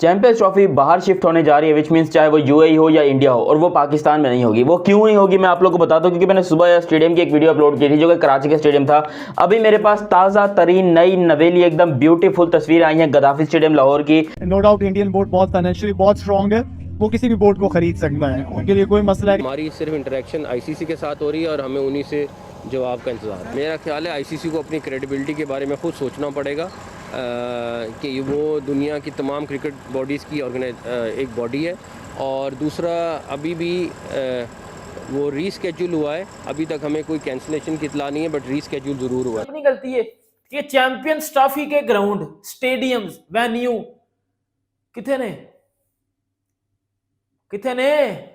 Champions trophy बाहर shift होने जा रही है, विच मीन्स चाहे वो यूएई हो या इंडिया हो, और वो पाकिस्तान में नहीं होगी। वो क्यों नहीं होगी मैं आप लोगों को बताता हूँ, क्योंकि मैंने सुबह स्टेडियम की एक वीडियो अपलोड की थी जो कि कराची के स्टेडियम था। अभी मेरे पास ताज़ा तरीन नई नवेली एकदम ब्यूटीफुल तस्वीर आई है गद्दाफी स्टेडियम लाहौर की। नो डाउट इंडियन बोर्ड बहुत फाइनेंशियली बहुत स्ट्रॉन्ग है, वो किसी भी बोर्ड को खरीद सकता है, उनके लिए कोई मसला है। हमारी सिर्फ इंटरेक्शन आईसीसी के साथ हो रही है और हमें उन्हीं से जवाब का इंतज़ार है। मेरा ख्याल है आईसीसी को अपनी क्रेडिबिलिटी के बारे में खुद सोचना पड़ेगा कि वो दुनिया की तमाम क्रिकेट बॉडीज़ की एक बॉडी है। और दूसरा, अभी भी वो रीस्केड्यूल हुआ है, अभी तक हमें कोई कैंसिलेशन की इतला नहीं है, बट रीस्केड्यूल ज़रूर हुआ है। अपनी गलती है कि चैंपियंस ट्रॉफी के ग्राउंड, स्टेडियम्स, वेन्यू कितने ने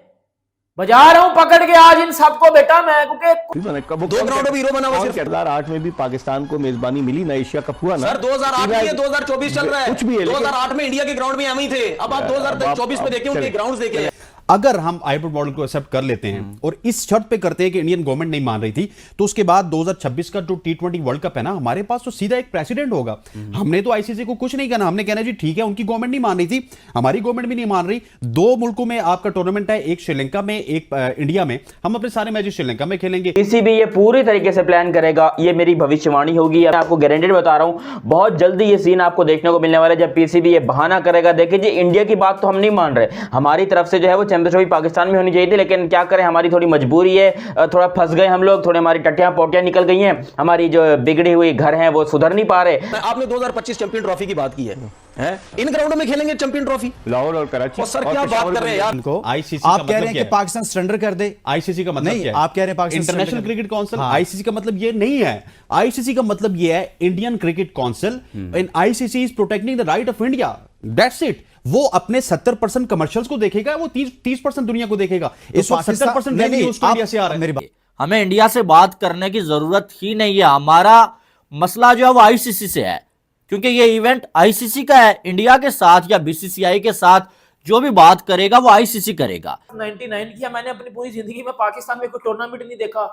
बजा रहा हूं पकड़ के आज इन सबको बेटा मैं, क्योंकि दो ग्राउंड हीरो बना हुआ। 2008 में भी पाकिस्तान को मेजबानी मिली ना, एशिया कप हुआ ना सर। 2008 में 2024 चल रहा है, कुछ भी है 2008 में इंडिया के ग्राउंड में हम ही थे। अब आप 2024 में देखें, उनके ग्राउंड्स देखें। अगर हम हाइब्रिड मॉडल को एक्सेप्ट कर लेते हैं और इस शर्त पे करते हैं कि इंडियन गवर्नमेंट नहीं मान रही थी, तो उसके बाद 2026 का जो T20 वर्ल्ड कप है ना, हमारे पास तो सीधा एक प्रेसिडेंट होगा। हमने तो आईसीसी को कुछ नहीं कहना, हमने कहना जी ठीक है, उनकी गवर्नमेंट नहीं मान रही थी, हमारी गवर्नमेंट भी नहीं मान रही। दो मुल्कों में आपका टूर्नामेंट है, एक श्रीलंका में, एक इंडिया में। हम अपने सारे मैचेस श्रीलंका में खेलेंगे। पीसीबी ये पूरी तरीके से प्लान करेगा, ये मेरी भविष्यवाणी होगी, मैं आपको गारंटेड बता रहा हूं। बहुत जल्दी ये सीन आपको देखने को मिलने वाला है जब पीसीबी ये बहाना करेगा, देखिए जी इंडिया की बात तो हम नहीं मान रहे, हमारी तरफ से जो है वो चैंपियंस ट्रॉफी पाकिस्तान में होनी चाहिए थी, लेकिन क्या करें, हमारी थोड़ी मजबूरी है, थोड़ा फंस गए हम लोग, थोड़ी हमारी टट्टियां पोटियां निकल गई हैं, हमारी जो बिगड़ी हुई घर हैं वो सुधर नहीं पा रहे। आपने 2025 चैंपियन ट्रॉफी की बात की है, इन ग्राउंडों में खेलेंगे चैंपियन ट्रॉफी, लाहौर और कराची। और सर क्या बात कर रहे हैं यार। आईसीसी आप कह रहे हैं कि पाकिस्तान सरेंडर कर दे, आईसीसी का मतलब क्या है? आप कह रहे हैं Pakistan international cricket council. ICC का मतलब ये नहीं है, आईसीसी का मतलब ये है Indian cricket council, and ICC is protecting the right of India, that's it. वो अपने 70% कमर्शियल्स को देखेगा, वो 30% दुनिया को देखेगा। इस वक्त 70% रेवेन्यू ऑस्ट्रेलिया से आ रहा है। हमें इंडिया से बात करने की जरूरत ही नहीं है, हमारा मसला जो है वो आईसीसी से है, क्योंकि ये इवेंट आईसीसी का है। इंडिया के साथ या बीसीसीआई के साथ जो भी बात करेगा वो आईसीसी करेगा। 99 किया मैंने अपनी पूरी जिंदगी में, पाकिस्तान में कोई टूर्नामेंट नहीं देखा,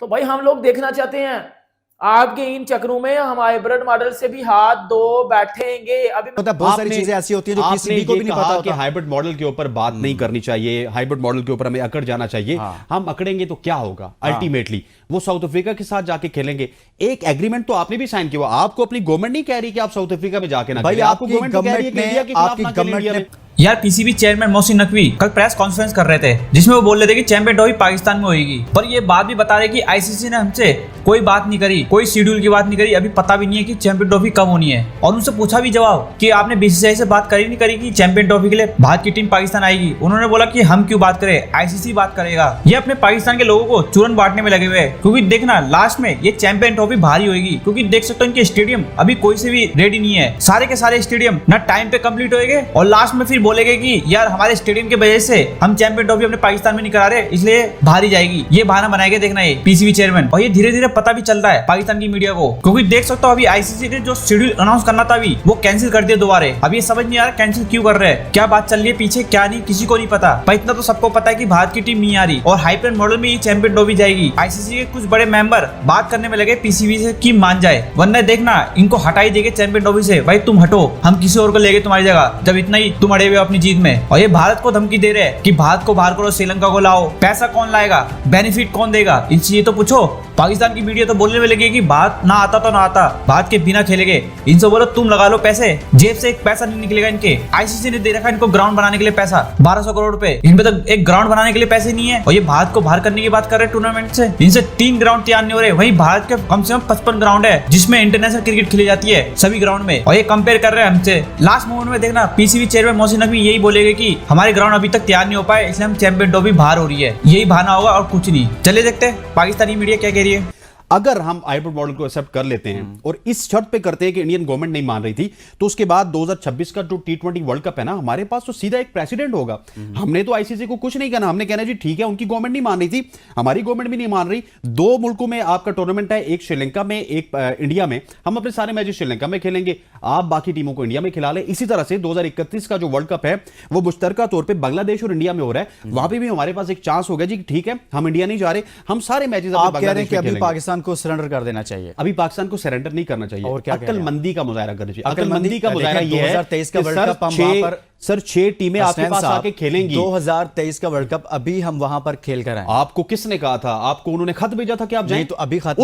तो भाई हम लोग देखना चाहते हैं। आपके इन चक्रों में हम हाइब्रिड मॉडल से भी हाथ धो बैठेंगे। अभी बहुत सारी चीजें ऐसी होती है जो पीसीबी को भी नहीं पता कि हाइब्रिड मॉडल के ऊपर बात नहीं करनी चाहिए, हाइब्रिड मॉडल के ऊपर हमें अकड़ जाना चाहिए। हम अकड़ेंगे तो क्या होगा? अल्टीमेटली वो साउथ अफ्रीका के साथ जाके खेलेंगे। एक एग्रीमेंट तो आपने भी साइन किया, आपको अपनी गवर्नमेंट नहीं कह रही कि आप साउथ अफ्रीका में जाके ना खेलें, आपको गवर्नमेंट कह रही है कि इंडिया के खिलाफ ना खेलें इंडिया में। यार पीसीबी चेयरमैन मोहसिन नकवी कल प्रेस कॉन्फ्रेंस कर रहे थे, जिसमें वो बोल रहे थे कि चैंपियन ट्रॉफी पाकिस्तान में होगी, पर ये बात भी बता रहे कि आईसीसी ने हमसे कोई बात नहीं करी, कोई शेड्यूल की बात नहीं करी, अभी पता भी नहीं है कि चैंपियन ट्रॉफी कब होनी है। और उनसे पूछा भी जवाब कि आपने बीसीसीआई से बात करी नहीं करी कि चैंपियन ट्रॉफी के लिए भारत की टीम पाकिस्तान आएगी। उन्होंने बोला कि हम क्यों बात करें, आईसीसी बात करेगा। ये अपने पाकिस्तान के लोगों को चूरन बांटने में लगे हुए हैं, क्योंकि देखना लास्ट में ये चैंपियन ट्रॉफी भारी होगी, क्योंकि देख सकते हो इनके स्टेडियम अभी कोई से भी रेडी नहीं है, सारे के सारे स्टेडियम ना टाइम पे कंप्लीट होएंगे, और लास्ट में फिर बोलेंगे कि यार हमारे स्टेडियम की वजह से हम चैंपियन ट्रॉफी अपने पाकिस्तान में नहीं करा रहे, इसलिए भारी जाएगी। ये बहाना बनाएंगे, देखना ये पीसीबी चेयरमैन। और ये धीरे धीरे पता भी चल रहा है पाकिस्तान की मीडिया को, क्योंकि देख सकते हो अभी आईसीसी ने जो शेड्यूल अनाउंस करना था अभी वो कैंसिल कर दिया दोबारा। अब ये समझ नहीं आ रहा कैंसिल क्यों कर रहे हैं, क्या बात चल रही है पीछे, क्या नहीं, किसी को नहीं पता। पर इतना तो सबको पता है कि भारत की टीम नहीं आ रही और हाइब्रिड मॉडल में ये चैंपियन ट्रॉफी जाएगी। आईसीसी के कुछ बड़े मेंबर बात करने में लगे पीसीबी से कि मान जाए, वरना देखना इनको हटा ही देंगे चैंपियन ट्रॉफी से। भाई तुम हटो, हम किसी और को लेंगे तुम्हारी जगह, जब इतना ही तुम अड़े हुए अपनी जीत में। और ये भारत को धमकी दे रहे हैं कि भारत को बाहर करो, श्रीलंका को लाओ, पैसा कौन लाएगा, बेनिफिट कौन देगा, इनसे ये तो पूछो। पाकिस्तान की मीडिया तो बोलने में लगी कि भारत ना आता तो ना आता, भारत के बिना खेलेंगे। इनसे बोलो तुम लगा लो पैसे, जेब से एक पैसा नहीं निकलेगा इनके। आईसीसी ने दे रखा है इनको ग्राउंड बनाने के लिए पैसा 1200 करोड़ रुपए, इनपे तो एक ग्राउंड बनाने के लिए पैसे नहीं है, और ये भारत को बाहर करने की बात कर रहे हैं टूर्नामेंट से। इनसे 3 ग्राउंड तैयार नहीं हो रहे, वहीं भारत के कम से कम 55 ग्राउंड है जिसमें इंटरनेशनल क्रिकेट खेली जाती है सभी ग्राउंड में, और ये कंपेयर कर रहे हैं हमसे। लास्ट मोमेंट में देखना पीसीबी चेयरमैन मोहसिन नकवी यही बोलेंगे कि हमारे ग्राउंड अभी तक तैयार नहीं हो पाए, इसलिए हम चैंपियन ट्रॉफी बाहर हो रही है, यही बहाना होगा और कुछ नहीं। चलिए देखते हैं पाकिस्तानी मीडिया क्या कह रही है। अगर हम हाइब्रिड मॉडल को एक्सेप्ट कर लेते हैं और इस शर्त पे करते हैं कि इंडियन गवर्नमेंट नहीं मान रही थी, तो उसके बाद 2026 का जो T20 वर्ल्ड कप है ना, हमारे पास तो सीधा एक प्रेसिडेंट होगा। हमने तो आईसीसी को कुछ नहीं कहना, हमने कहना जी ठीक है, उनकी गवर्नमेंट नहीं मान रही थी, हमारी गवर्नमेंट भी नहीं मान रही। दो मुल्कों में आपका टूर्नामेंट है, एक श्रीलंका में, एक इंडिया में। हम अपने सारे मैचेस श्रीलंका में खेलेंगे। आप बाकी टीमों को इंडिया में खिला लें। इसी तरह से 2031 का जो वर्ल्ड कप है वो मुश्तरका तौर पे बांग्लादेश और इंडिया में हो रहा है, वहां पे भी हमारे पास एक चांस हो गया जी, ठीक है हम इंडिया नहीं जा रहे, हम सारे मैचेस आप कह रहे हैं कि अभी पाकिस्तान को सरेंडर कर देना चाहिए? अभी पाकिस्तान को सरेंडर नहीं करना चाहिए, और क्या अक्लमंदी का मुजाहरा करना चाहिए। अक्लमंदी का मुजाहरा ये है 2023 का वर्ल्ड कप हम वहां पर सर 6 टीमें आपके पास आके खेलेंगी। 2023 का वर्ल्ड कप अभी हम वहां पर खेल कर आए। आपको किसने कहा था? आपको उन्होंने खत भेजा था कि आप जाएं? नहीं तो अभी खत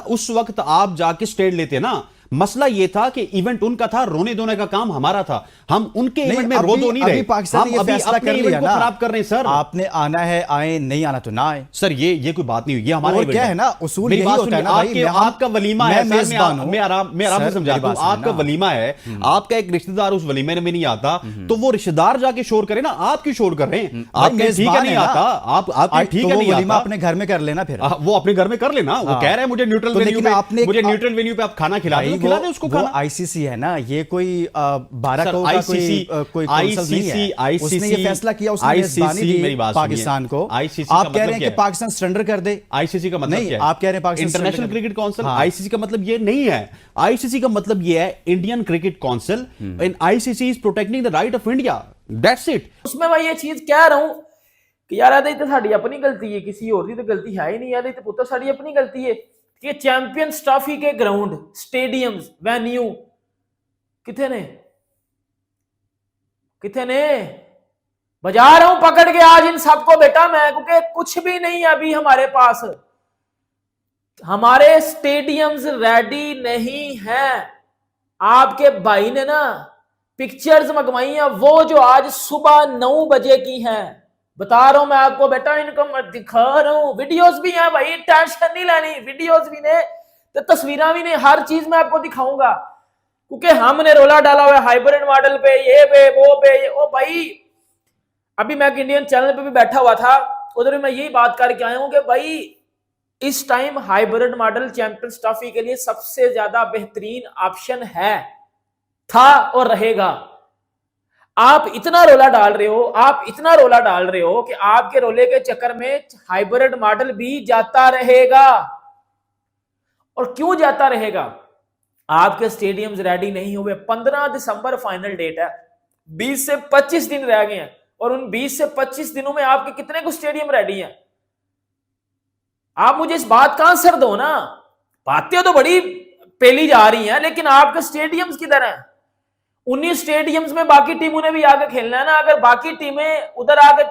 उस वक्त आप जाके स्टेट लेते ना। मसला ये था कि इवेंट उनका था, रोने धोने का काम हमारा था, हम उनके इवेंट में रो दो नहीं रहे, पाकिस्तान ने ये फैसला कर लिया ना, खराब कर रहे हैं सर। आपने आना है आए, नहीं आना तो ना आए। सर ये कोई बात नहीं हुई, ये हमारा क्या है ना, उसूल यही होता है ना भाई। आपका वलीमा है, मैं आराम से समझाता हूं, आपका वलीमा है, आपका एक रिश्तेदार उस वलीमे में नहीं आता तो वो रिश्तेदार जाके शोर करे ना, आप क्यों शोर कर रहे हैं? आप ठीक है नहीं आता, आप ठीक है नहीं आता, अपने घर में कर लेना, फिर वो अपने घर में कर लेना। वो कह रहे हैं मुझे न्यूट्रल वेन्यू पे आप खाना खिला दो उसको खाना। आईसीसी है ना, ये कोई 12 करोड़ का कोई काउंसिल नहीं है, उसने ये फैसला किया, उसने मेजबानी दी पाकिस्तान को। आप कह रहे हैं कि पाकिस्तान सरेंडर कर दे। आईसीसी का मतलब क्या है? आप कह रहे हैं Pakistan international cricket council. ICC का मतलब ये नहीं है, आईसीसी का मतलब ये है Indian cricket council, and ICC is protecting the right of India, that's it. उसमें मैं ये चीज कह रहा हूं कि यार ਇਹਦੇ ਤੇ ਸਾਡੀ ਆਪਣੀ गलती है, किसी और की तो गलती है ही नहीं, ਇਹਦੇ ਤੇ ਪੁੱਤਰ ਸਾਡੀ अपनी गलती है कि चैंपियंस ट्रॉफी के ग्राउंड, स्टेडियम्स, वेन्यू किथे ने बजा रहा हूं पकड़ के आज इन सबको बेटा मैं, क्योंकि कुछ भी नहीं है अभी हमारे पास, हमारे स्टेडियम्स रेडी नहीं है। आपके भाई ने ना पिक्चर्स मंगवाई हैं, वो जो आज सुबह 9 बजे की हैं, बता रहा हूं मैं आपको बेटा, इनको मैं दिखा रहा हूं, वीडियोस भी हैं भाई, टेंशन नहीं लेनी, वीडियोस भी ने तो तस्वीरें भी ने, हर चीज मैं आपको दिखाऊंगा, क्योंकि हमने रोला डाला हुआ है हाइब्रिड मॉडल पे, ये पे वो पे ये, ओ भाई अभी मैं इंडियन चैनल पे भी बैठा हुआ था, उधर भी मैं यही बात करके आया हूं कि भाई इस time hybrid model champions trophy के लिए सबसे ज्यादा बेहतरीन ऑप्शन है, था और रहेगा। आप इतना रोला डाल रहे हो कि आपके रोले के चक्कर में हाइब्रिड मॉडल भी जाता रहेगा। और क्यों जाता रहेगा? आपके स्टेडियम्स रेडी नहीं हुए। 15 दिसंबर फाइनल डेट है, 20 से 25 दिन रह गए हैं, और उन 20 से 25 दिनों में आपके कितने को स्टेडियम रेडी हैं? आप मुझे इस बात का आंसर दो ना। बातें तो बड़ी पेली जा रही हैं, लेकिन आपके स्टेडियम्स किधर हैं? 19 स्टेडियम्स में बाकी टीमों ने भी आगे खेलना है ना। अगर बाकी टीमें उधर आगे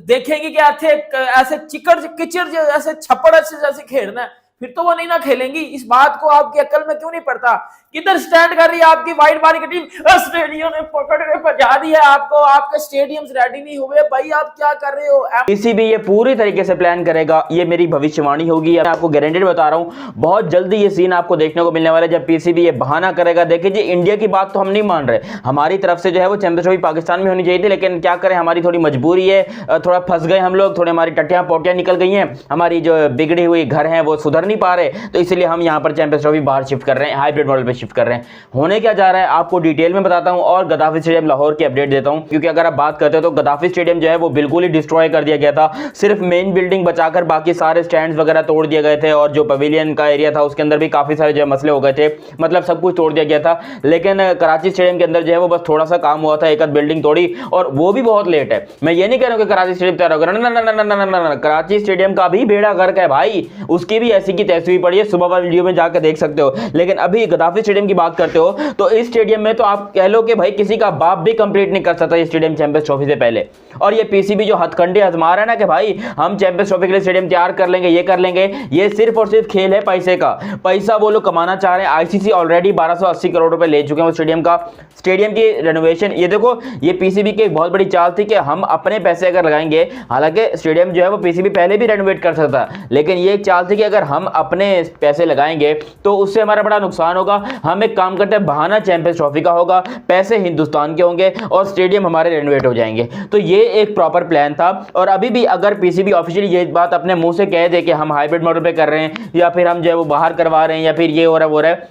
देखेंगी कि ऐसे चिकड़ किचड़ ऐसे छप्पड़ जैसे खेलना है, फिर तो वो नहीं ना खेलेंगी। इस बात को आपकी अकल में क्यों नहीं पड़ता? किधर स्टैंड कर रही है आपकी वाइट बारी की टीम? स्टेडियम ने पकड़ के बजा दिया आपको, आपके स्टेडियम्स रेडी नहीं हुए। भाई आप क्या कर रहे हो? पीसीबी ये पूरी तरीके से प्लान करेगा, ये मेरी भविष्यवाणी होगी, मैं आपको गारंटेड बता रहा हूं। बहुत जल्दी ये सीन आपको देखने को मिलने वाला है जब पीसीबी ये बहाना करेगा। देखिए जी, इंडिया की बात तो हम नहीं मान रहे, हमारी तरफ से जो है वो चैंपियंस ट्रॉफी पाकिस्तान में होनी चाहिए थी, लेकिन क्या करें, हमारी थोड़ी मजबूरी है, थोड़ा फंस गए हम लोग, थोड़ी हमारी टट्टियां पोटियां निकल गई हैं, हमारी जो बिगड़ी हुई घर है वो सुधर नहीं पा रहे, तो इसलिए हम यहां पर चैंपियंस ट्रॉफी बाहर शिफ्ट कर रहे हैं, हाइब्रिड मॉडल पे शिफ्ट कर रहे हैं। होने क्या जा रहा है आपको डिटेल में बताता हूं, और गद्दाफी स्टेडियम लाहौर की अपडेट देता हूं, क्योंकि अगर आप बात करते हो तो गद्दाफी स्टेडियम जो है वो बिल्कुल ही डिस्ट्रॉय कर दिया गया था। सिर्फ मेन बिल्डिंग बचाकर बाकी सारे स्टैंड्स वगैरह तोड़ दिए गए थे, और जो पवेलियन का एरिया था उसके अंदर भी काफी सारे जो मसले हो गए थे, मतलब सब कुछ तोड़ दिया गया था। लेकिन कराची स्टेडियम के अंदर जो है वो बस थोड़ा सा काम हुआ था, एक आध बिल्डिंग तोड़ी, और वो भी बहुत लेट है। मैं ये नहीं कह रहा हूं कि कराची स्टेडियम तैयार होगा, ना, कराची स्टेडियम का भी बेड़ा गर्क है भाई, उसकी भी ऐसी की तैसी हुई पड़ी है, सुबह वाली वीडियो में जाकर देख सकते हो। लेकिन अभी गद्दाफी स्टेडियम की बात करते हो तो इस स्टेडियम में तो आप कह लो कि भाई किसी का बाप भी कंप्लीट नहीं कर सकता ये स्टेडियम चैंपियंस ट्रॉफी से पहले। और ये पीसीबी जो हथकंडे आजमा रहा है ना कि भाई हम चैंपियंस ट्रॉफी के लिए स्टेडियम तैयार कर लेंगे, ये कर लेंगे, ये सिर्फ और सिर्फ खेल है पैसे का। पैसा वो लोग कमाना चाह रहे हैं। आईसीसी ऑलरेडी 1280 करोड़ रुपए ले चुके हैं स्टेडियम का, स्टेडियम की रेनोवेशन। ये देखो, ये पीसीबी की एक बहुत बड़ी चाल थी कि हम अपने पैसे अगर लगाएंगे, हालांकि स्टेडियम जो है वो पीसीबी पहले भी रेनोवेट कर सकता, लेकिन ये एक चाल थी कि अगर हम अपने पैसे लगाएंगे तो उससे हमारा बड़ा नुकसान होगा। हम एक काम करते हैं, बहाना चैंपियंस ट्रॉफी का होगा, पैसे हिंदुस्तान के होंगे और स्टेडियम हमारे रेनोवेट हो जाएंगे। तो ये एक प्रॉपर प्लान था। और अभी भी अगर पीसीबी ऑफिशियली ये बात अपने मुंह से कह दे कि हम हाइब्रिड मॉडल पे कर रहे हैं, या फिर हम जो है वो बाहर करवा रहे हैं, या फिर ये हो रहा है वो रहा है,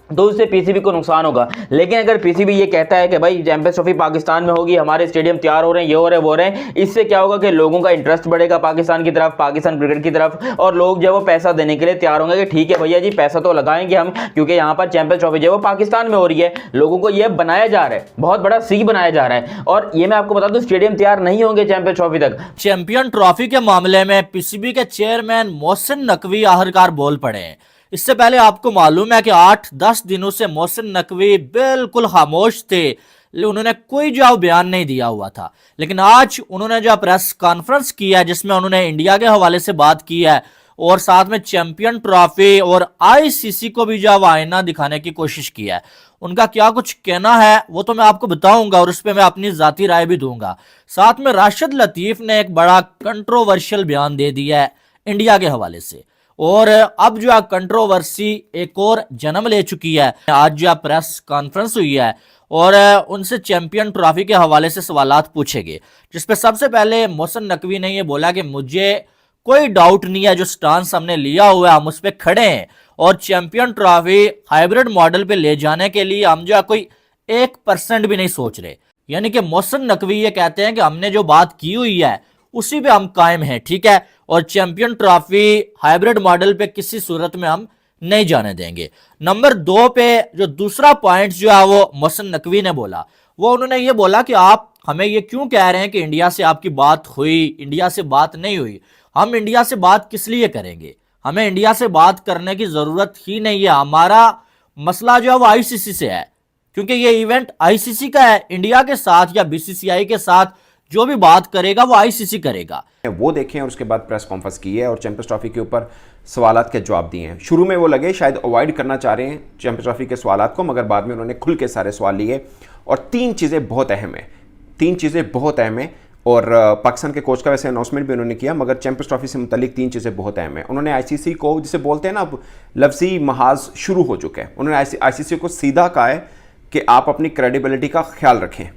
तो उससे पीसीबी को नुकसान होगा। लेकिन अगर पीसीबी ये कहता है कि भाई चैंपियंस ट्रॉफी पाकिस्तान में होगी, हमारे स्टेडियम तैयार हो रहे हैं, ये हो रहे हैं, वो हो रहे हैं, इससे क्या होगा कि लोगों का इंटरेस्ट बढ़ेगा पाकिस्तान की तरफ, पाकिस्तान क्रिकेट की तरफ, और लोग जो है वो पैसा देने के लिए तैयार होंगे कि ठीक है भैया जी पैसा तो लगाएंगे हम, क्योंकि यहाँ पर चैंपियंस ट्रॉफी जो है वो पाकिस्तान में हो रही है। लोगों को यह बनाया जा रहा है, बहुत बड़ा सी बनाया जा रहा है। और ये मैं आपको बता दूं, स्टेडियम तैयार नहीं होंगे चैंपियंस ट्रॉफी तक। चैंपियन ट्रॉफी के मामले में पीसीबी के चेयरमैन मोहसिन नकवी आखिरकार बोल पड़े हैं। इससे पहले आपको मालूम है कि 8-10 दिनों से मोहसिन नकवी बिल्कुल खामोश थे, उन्होंने कोई जो बयान नहीं दिया हुआ था। लेकिन आज उन्होंने जो प्रेस कॉन्फ्रेंस किया है जिसमें उन्होंने इंडिया के हवाले से बात की है और साथ में चैंपियन ट्रॉफी और आईसीसी को भी जो आईना दिखाने की कोशिश की है, उनका क्या कुछ कहना है वो तो मैं आपको बताऊंगा और उस पर मैं अपनी जाती राय भी दूंगा। साथ में राशिद लतीफ ने एक बड़ा कंट्रोवर्शियल बयान दे दिया है इंडिया के हवाले से, और अब जो कंट्रोवर्सी एक और जन्म ले चुकी है। आज जो प्रेस कॉन्फ्रेंस हुई है और उनसे चैंपियन ट्रॉफी के हवाले से सवालात पूछे गए, जिसपे सबसे पहले मोहसिन नकवी ने यह बोला कि मुझे कोई डाउट नहीं है, जो स्टांस हमने लिया हुआ है हम उस पर खड़े हैं और चैंपियन ट्रॉफी हाइब्रिड मॉडल पे ले जाने के लिए हम जो कोई 1% भी नहीं सोच रहे। यानी कि मोहसिन नकवी ये कहते हैं कि हमने जो बात की हुई है उसी पे हम कायम हैं, ठीक है, और चैंपियन ट्रॉफी हाइब्रिड मॉडल पे किसी सूरत में हम नहीं जाने देंगे। नंबर 2 पे जो दूसरा पॉइंट जो है वो मोहसिन नकवी ने बोला, वो उन्होंने ये बोला कि आप हमें ये क्यों कह रहे हैं कि इंडिया से आपकी बात हुई, इंडिया से बात नहीं हुई। हम इंडिया से बात किस लिए करेंगे, हमें इंडिया से बात करने की जरूरत ही नहीं है। हमारा मसला जो है वो आईसीसी से है, क्योंकि ये इवेंट आईसीसी का है। इंडिया के साथ या बीसीसीआई के साथ जो भी बात करेगा वो आईसीसी करेगा। वो देखें और उसके बाद प्रेस कॉन्फ्रेंस की है और चैंपियंस ट्रॉफी के ऊपर सवालात के जवाब दिए हैं। शुरू में वो लगे शायद अवॉइड करना चाह रहे हैं चैंपियंस ट्रॉफी के सवालात को, मगर बाद में उन्होंने खुल के सारे सवाल लिए। और 3 चीज़ें बहुत अहम है, 3 चीज़ें बहुत अहम है। और पाकिस्तान के कोच का वैसे अनाउंसमेंट भी उन्होंने किया, मगर चैंपियंस ट्रॉफी से मुतालिक 3 चीज़ें बहुत अहम है। उन्होंने आईसीसी को, जिसे बोलते हैं ना अब लफ्जी महाज शुरू हो चुका है, उन्होंने आईसीसी को सीधा कहा है कि आप अपनी क्रेडिबिलिटी का ख्याल रखें।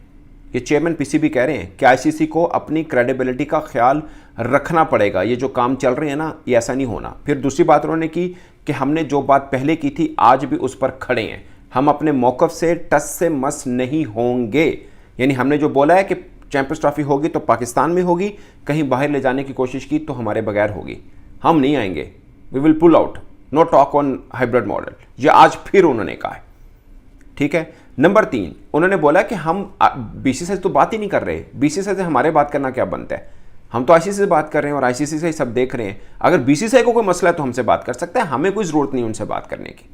ये चेयरमैन पीसीबी कह रहे हैं कि आईसीसी को अपनी क्रेडिबिलिटी का ख्याल रखना पड़ेगा, ये जो काम चल रहे हैं ना ये ऐसा नहीं होना। फिर दूसरी बात उन्होंने की कि हमने जो बात पहले की थी आज भी उस पर खड़े हैं, हम अपने मौक़िफ़ से टस से मस नहीं होंगे। यानी हमने जो बोला है कि चैंपियंस ट्रॉफी होगी तो पाकिस्तान में होगी, कहीं बाहर ले जाने की कोशिश की तो हमारे बगैर होगी, हम नहीं आएंगे, we will pull out, no talk on hybrid model. ये आज फिर उन्होंने कहा है, ठीक है। नंबर 3 उन्होंने बोला कि हम बीसीसीआई से तो बात ही नहीं कर रहे, बीसीसीआई से हमारे बात करना क्या बनता है, हम तो आईसीसी से बात कर रहे हैं और आईसीसी से ही सब देख रहे हैं। अगर बीसीसीआई को कोई मसला है तो हमसे बात कर सकता है, हमें कोई ज़रूरत नहीं उनसे बात करने की।